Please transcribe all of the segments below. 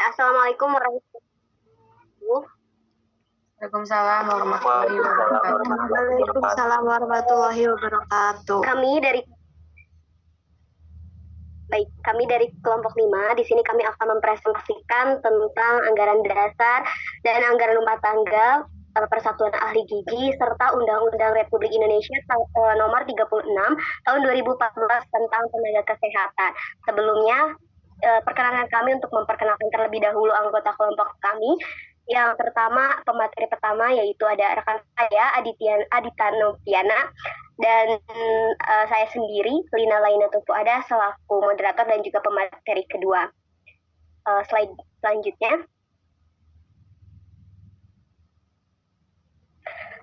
Assalamualaikum warahmatullahi wabarakatuh. Waalaikumsalam warahmatullahi wabarakatuh. Waalaikumsalam warahmatullahi wabarakatuh. Kami dari kelompok 5, di sini kami akan mempresentasikan tentang anggaran dasar dan anggaran rumah tangga Persatuan Ahli Gizi serta Undang-Undang Republik Indonesia nomor 36 tahun 2014 tentang tenaga kesehatan. Sebelumnya, perkenankan kami untuk memperkenalkan terlebih dahulu anggota kelompok kami. Yang pertama, pemateri pertama yaitu ada rekan saya Adita Noviana dan saya sendiri Lina Laina Tupu ada selaku moderator dan juga pemateri kedua. Slide selanjutnya.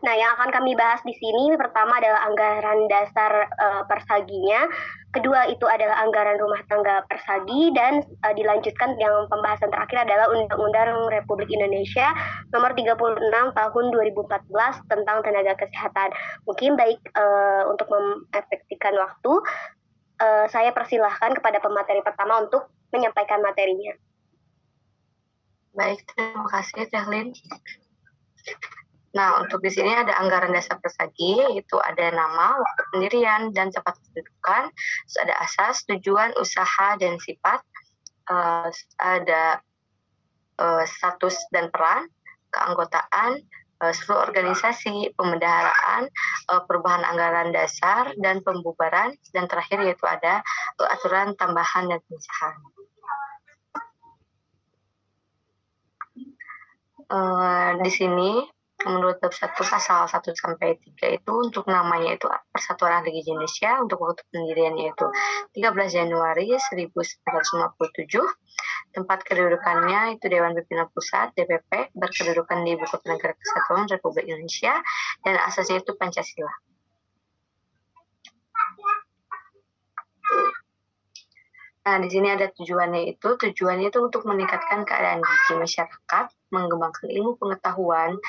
Nah, yang akan kami bahas di sini pertama adalah anggaran dasar Persaginya, kedua itu adalah anggaran rumah tangga Persagi, dan dilanjutkan yang pembahasan terakhir adalah Undang-Undang Republik Indonesia nomor 36 tahun 2014 tentang tenaga kesehatan. Mungkin baik untuk mengefektifkan waktu, saya persilahkan kepada pemateri pertama untuk menyampaikan materinya. Baik, terima kasih Tehlin. Nah, untuk di sini ada anggaran dasar Persagi, itu ada nama, waktu pendirian, dan tempat kedudukan. Terus ada asas, tujuan, usaha, dan sifat. Ada status dan peran, keanggotaan, seluruh organisasi, pembendaharaan, perubahan anggaran dasar, dan pembubaran. Dan terakhir yaitu ada aturan tambahan dan pemisahan. Di sini menurut bab 1 pasal 1 sampai 3 itu untuk namanya itu Persatuan Ahli Gizi Indonesia, untuk waktu pendiriannya itu 13 Januari 1957. Tempat kedudukannya itu Dewan Pimpinan Pusat DPP, berkedudukan di Ibu Kota Negara Kesatuan Republik Indonesia, dan asasnya itu Pancasila. Nah, di sini ada tujuannya itu untuk meningkatkan keadaan gizi masyarakat, mengembangkan ilmu pengetahuan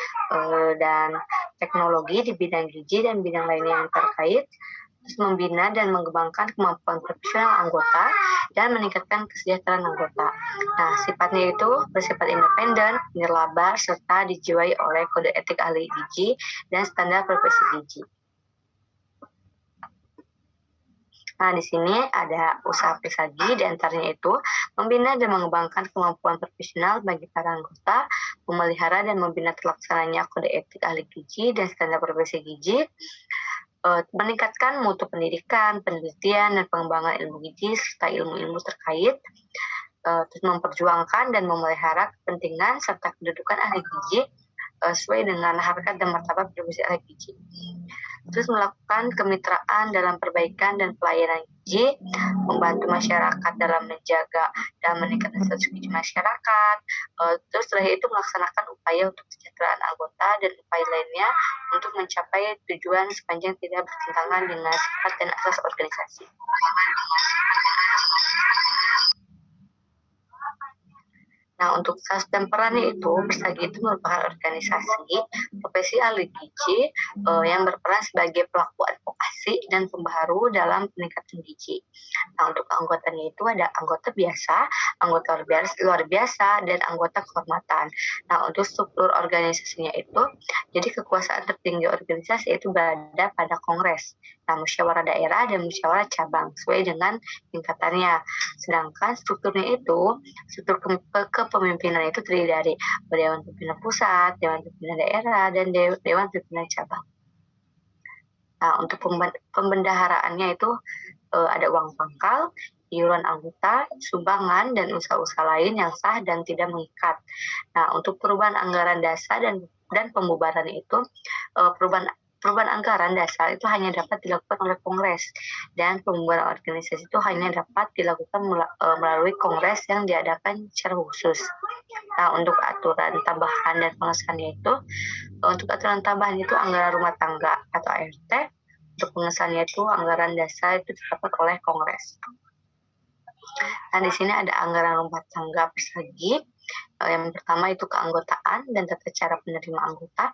dan teknologi di bidang gizi dan bidang lainnya yang terkait, terus membina dan mengembangkan kemampuan profesional anggota, dan meningkatkan kesejahteraan anggota. Nah, sifatnya itu bersifat independen, nirlaba, serta dijiwai oleh kode etik ahli gizi dan standar profesi gizi. Nah, di sini ada usaha Persagi, di antaranya itu membina dan mengembangkan kemampuan profesional bagi para anggota, memelihara dan membina terlaksananya kode etik ahli gizi dan standar profesi gizi, meningkatkan mutu pendidikan, penelitian, dan pengembangan ilmu gizi serta ilmu-ilmu terkait, terus memperjuangkan dan memelihara kepentingan serta kedudukan ahli gizi sesuai dengan harkat dan martabat profesi ahli gizi. Terus melakukan kemitraan dalam perbaikan dan pelayanan gizi, membantu masyarakat dalam menjaga dan meningkatkan status gizi masyarakat. Terus setelah itu melaksanakan upaya untuk kesejahteraan anggota dan upaya lainnya untuk mencapai tujuan sepanjang tidak bertentangan dengan sifat dan asas organisasi. Nah, untuk status dan perannya itu, Persagi itu merupakan organisasi profesi ahli gizi yang berperan sebagai pelaku advokasi dan pembaharu dalam peningkatan gizi. Nah, untuk anggotanya itu ada anggota biasa, anggota luar biasa, dan anggota kehormatan. Nah, untuk struktur organisasinya itu, jadi kekuasaan tertinggi organisasi itu berada pada kongres, nah, musyawarah daerah dan musyawarah cabang sesuai dengan tingkatannya. Sedangkan strukturnya itu, struktur kepemimpinan itu terdiri dari Dewan Pimpinan Pusat, Dewan Pimpinan Daerah, dan Dewan Pimpinan Cabang. Nah, untuk pembendaharaannya itu ada uang pangkal, iuran anggota, sumbangan, dan usaha-usaha lain yang sah dan tidak mengikat. Nah, untuk perubahan anggaran dasar dan pembubaran itu, perubahan anggaran dasar itu hanya dapat dilakukan oleh Kongres, dan pembubaran organisasi itu hanya dapat dilakukan melalui Kongres yang diadakan secara khusus. Nah, untuk aturan tambahan dan pengesahannya itu, untuk aturan tambahan itu anggaran rumah tangga atau ART, untuk pengesahannya itu anggaran dasar itu didapat oleh Kongres. Nah, di sini ada anggaran rumah tangga Persagi. Yang pertama itu keanggotaan dan tata cara penerima anggota.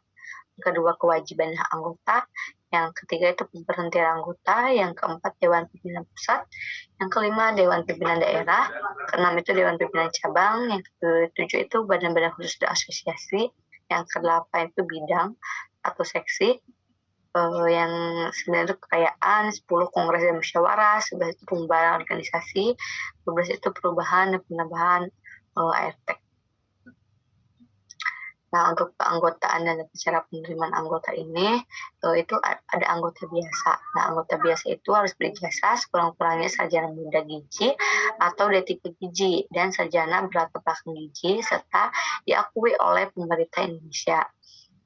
Kedua, kewajiban hak anggota. Yang ketiga itu pemberhentian anggota, yang keempat Dewan Pimpinan Pusat, yang kelima Dewan Pimpinan Daerah, keenam itu Dewan Pimpinan Cabang, yang ketujuh itu badan-badan khusus dan asosiasi, yang kedelapan itu bidang atau seksi, yang 9 itu kekayaan, 10 kongres dan musyawarah, 11 itu pembubaran organisasi, 12 itu perubahan dan penambahan ART. Nah, untuk keanggotaan dan cara penerimaan anggota ini, itu ada anggota biasa. Nah, anggota biasa itu harus berijazah sekurang-kurangnya sarjana muda gizi atau D3 gizi dan sarjana berlatar belakang gizi serta diakui oleh pemerintah Indonesia.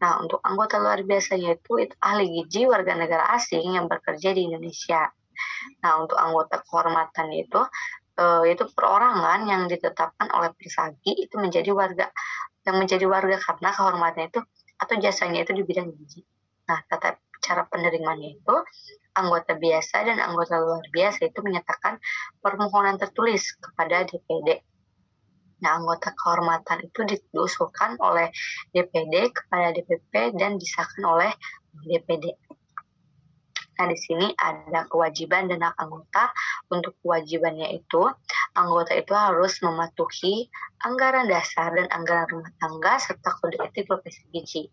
Nah, untuk anggota luar biasa yaitu itu ahli gizi warga negara asing yang bekerja di Indonesia. Nah, untuk anggota kehormatan itu perorangan yang ditetapkan oleh Persagi itu menjadi warga karena kehormatannya itu atau jasanya itu di bidang gizi. Nah, tata cara penerimaannya itu anggota biasa dan anggota luar biasa itu menyatakan permohonan tertulis kepada DPD. Nah, anggota kehormatan itu diusulkan oleh DPD kepada DPP dan disahkan oleh DPD. Nah, di sini ada kewajiban dan hak anggota. Untuk kewajibannya itu, anggota itu harus mematuhi anggaran dasar dan anggaran rumah tangga serta kode etik profesi gizi.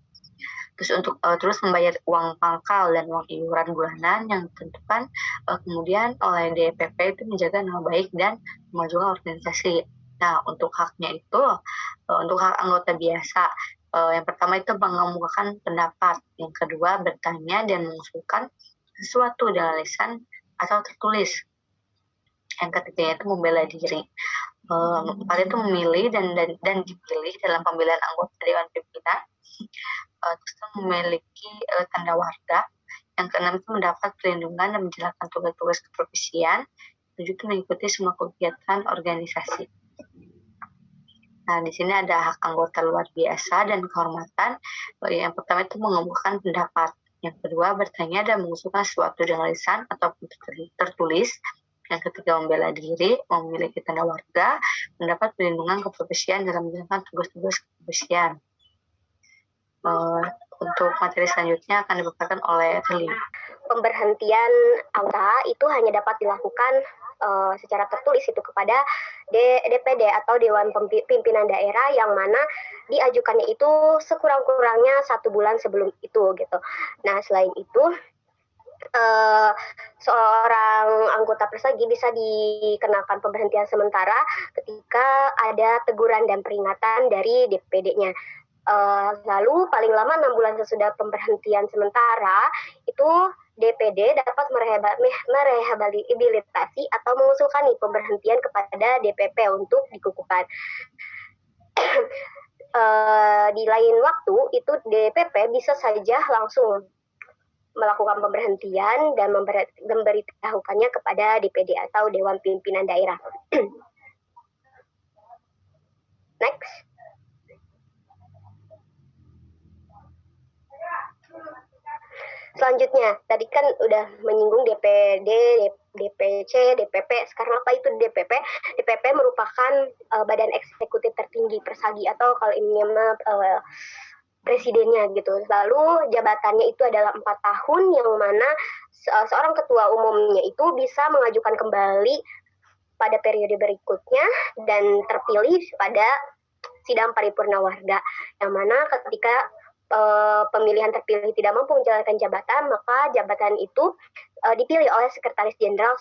Terus membayar uang pangkal dan uang iuran bulanan yang ditentukan kemudian oleh DPP itu menjaga nama baik dan kemajuan organisasi. Nah, untuk haknya itu, untuk hak anggota biasa, yang pertama itu mengemukakan pendapat, yang kedua bertanya dan mengusulkan sesuatu dengan lisan atau tertulis. Yang ketiga itu membela diri. Empat itu memilih dan dipilih dalam pemilihan anggota Dewan Pimpinan. Terus memiliki tanda warga. Yang keenam itu mendapat perlindungan dan menjalankan tugas-tugas keprofesian. Tujuh itu mengikuti semua kegiatan organisasi. Nah, di sini ada hak anggota luar biasa dan kehormatan. Yang pertama itu mengemukakan pendapat. Yang kedua, bertanya dan mengusulkan sesuatu dengan lisan ataupun tertulis. Yang ketiga, membela diri, memiliki tanda warga, mendapat perlindungan keprofesian dalam menjalankan tugas-tugas keprofesian. Untuk materi selanjutnya akan dipaparkan oleh Rili. Pemberhentian anggota itu hanya dapat dilakukan secara tertulis itu kepada DPD atau Dewan Pimpinan Daerah yang mana diajukannya itu sekurang-kurangnya 1 bulan sebelum itu gitu. Nah, selain itu seorang anggota Persagi bisa dikenakan pemberhentian sementara ketika ada teguran dan peringatan dari DPD-nya. Lalu paling lama 6 bulan sesudah pemberhentian sementara itu DPD dapat merehabilitasi atau mengusulkan pemberhentian kepada DPP untuk dikukuhkan. Di lain waktu itu DPP bisa saja langsung melakukan pemberhentian dan memberitahukannya kepada DPD atau Dewan Pimpinan Daerah. Next. Selanjutnya, tadi kan udah menyinggung DPD, DPC, DPP. Sekarang apa itu DPP? DPP merupakan badan eksekutif tertinggi Persagi atau kalau ini presidennya gitu. Lalu jabatannya itu adalah 4 tahun yang mana seorang ketua umumnya itu bisa mengajukan kembali pada periode berikutnya dan terpilih pada sidang paripurna warga, yang mana ketika pemilihan terpilih tidak mampu menjalankan jabatan, maka jabatan itu dipilih oleh Sekretaris Jenderal.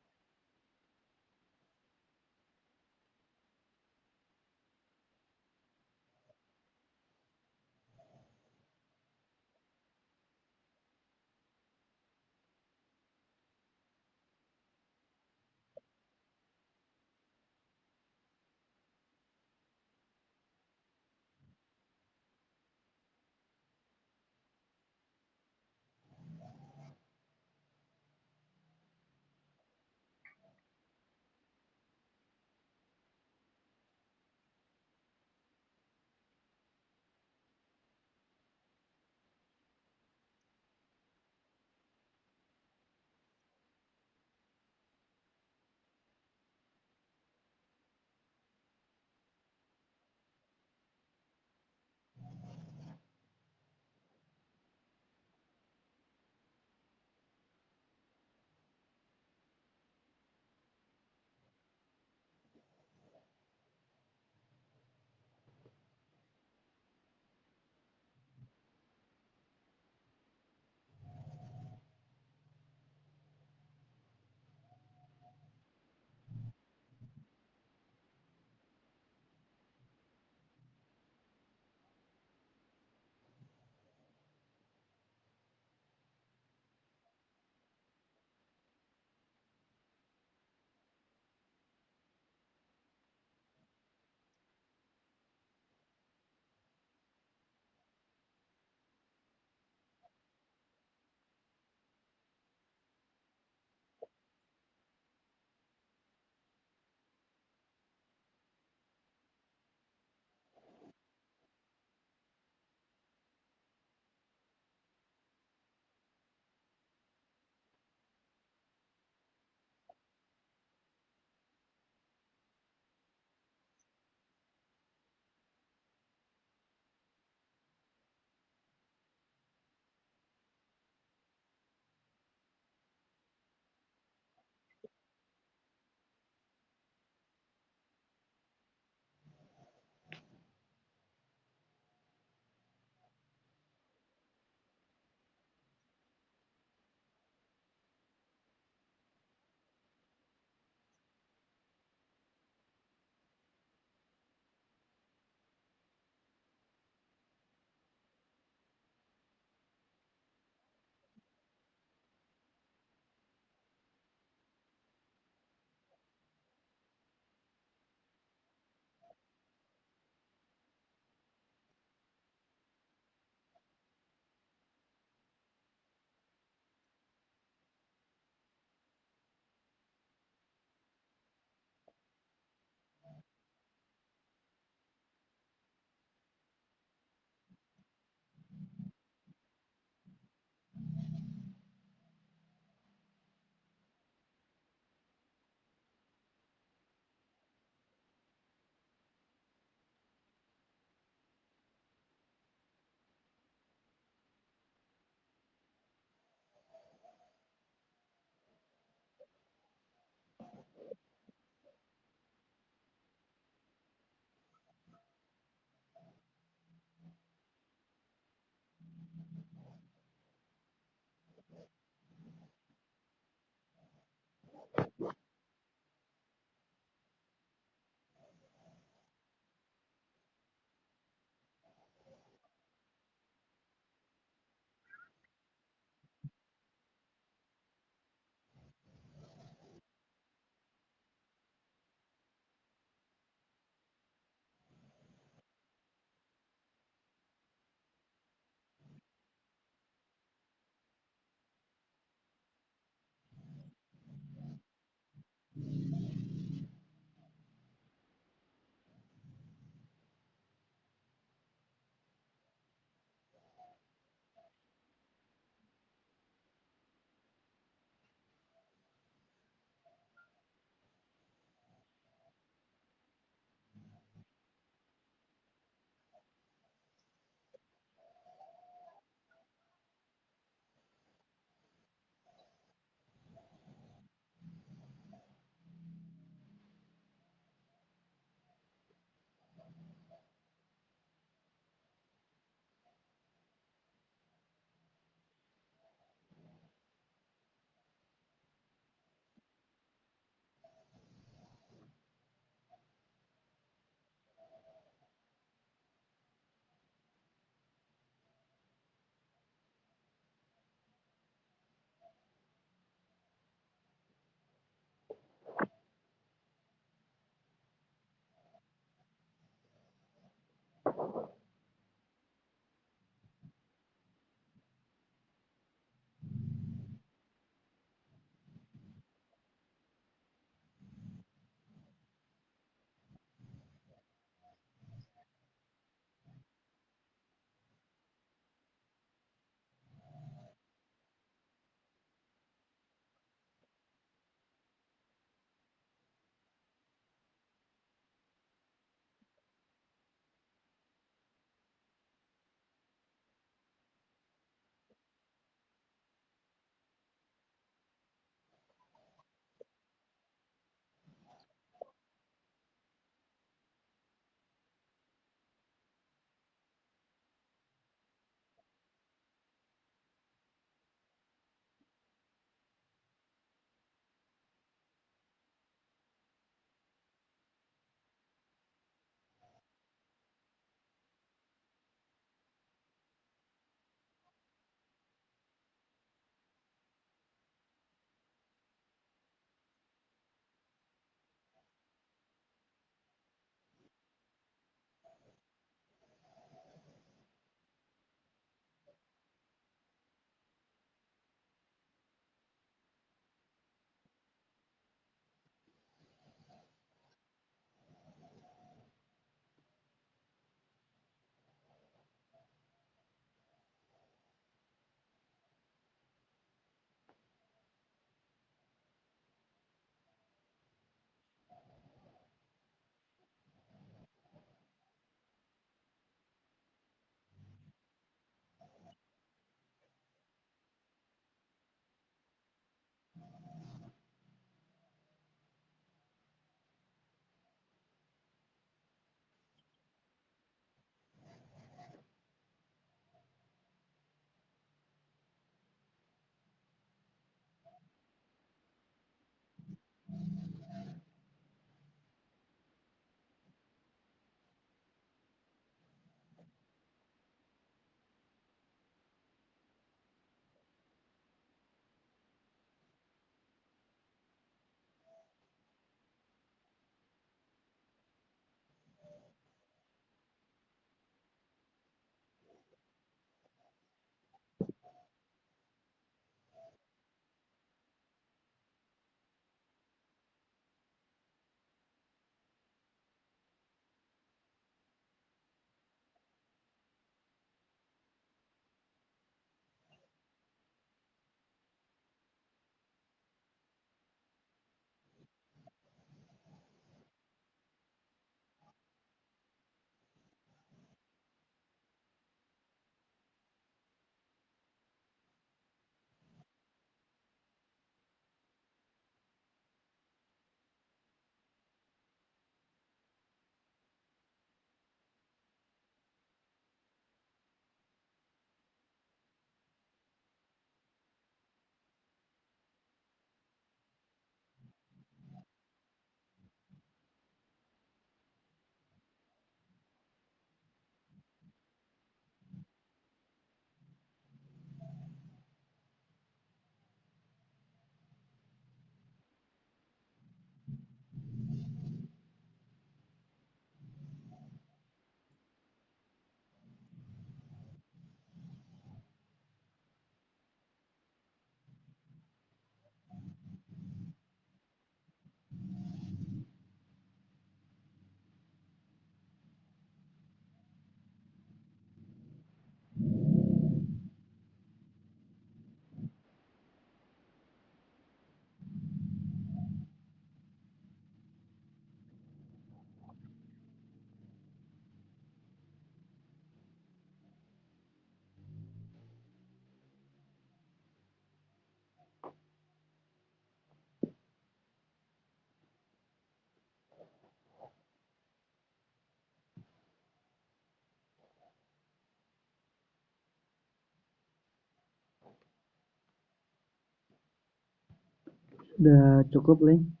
Udah cukup, Leng?